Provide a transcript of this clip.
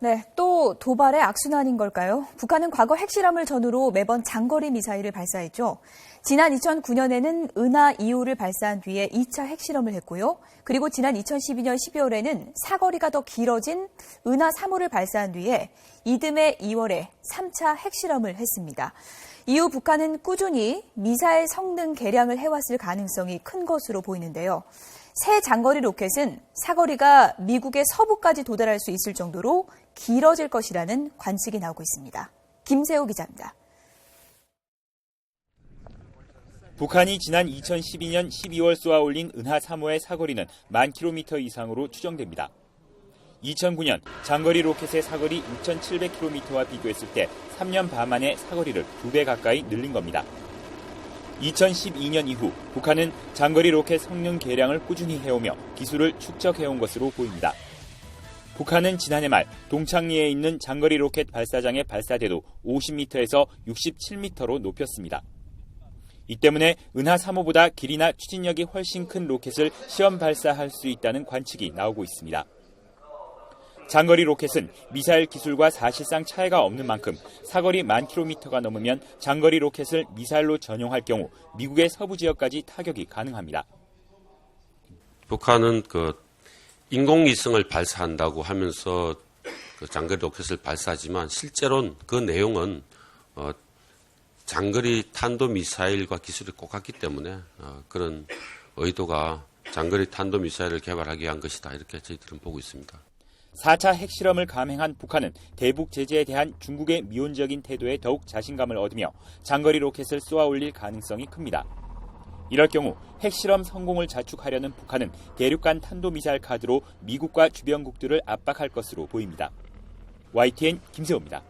네, 또 도발의 악순환인 걸까요? 북한은 과거 핵실험을 전후로 매번 장거리 미사일을 발사했죠. 지난 2009년에는 은하 2호를 발사한 뒤에 2차 핵실험을 했고요. 그리고 지난 2012년 12월에는 사거리가 더 길어진 은하 3호를 발사한 뒤에 이듬해 2월에 3차 핵실험을 했습니다. 이후 북한은 꾸준히 미사일 성능 개량을 해왔을 가능성이 큰 것으로 보이는데요. 새 장거리 로켓은 사거리가 미국의 서부까지 도달할 수 있을 정도로 길어질 것이라는 관측이 나오고 있습니다. 김세호 기자입니다. 북한이 지난 2012년 12월 쏘아 올린 은하 3호의 사거리는 10,000km 이상으로 추정됩니다. 2009년 장거리 로켓의 사거리 6,700km와 비교했을 때 3년 반 만에 사거리를 2배 가까이 늘린 겁니다. 2012년 이후 북한은 장거리 로켓 성능 개량을 꾸준히 해오며 기술을 축적해온 것으로 보입니다. 북한은 지난해 말 동창리에 있는 장거리 로켓 발사장의 발사대도 50m에서 67m로 높였습니다. 이 때문에 은하 3호보다 길이나 추진력이 훨씬 큰 로켓을 시험 발사할 수 있다는 관측이 나오고 있습니다. 장거리 로켓은 미사일 기술과 사실상 차이가 없는 만큼 사거리 10,000km가 넘으면 장거리 로켓을 미사일로 전용할 경우 미국의 서부 지역까지 타격이 가능합니다. 북한은 인공위성을 발사한다고 하면서 장거리 로켓을 발사하지만 실제로는 그 내용은 장거리 탄도미사일과 기술이 꼭 같기 때문에 그런 의도가 장거리 탄도미사일을 개발하기 위한 것이다. 이렇게 저희들은 보고 있습니다. 4차 핵실험을 감행한 북한은 대북 제재에 대한 중국의 미온적인 태도에 더욱 자신감을 얻으며 장거리 로켓을 쏘아 올릴 가능성이 큽니다. 이럴 경우 핵실험 성공을 자축하려는 북한은 대륙간 탄도미사일 카드로 미국과 주변국들을 압박할 것으로 보입니다. YTN 김세호입니다.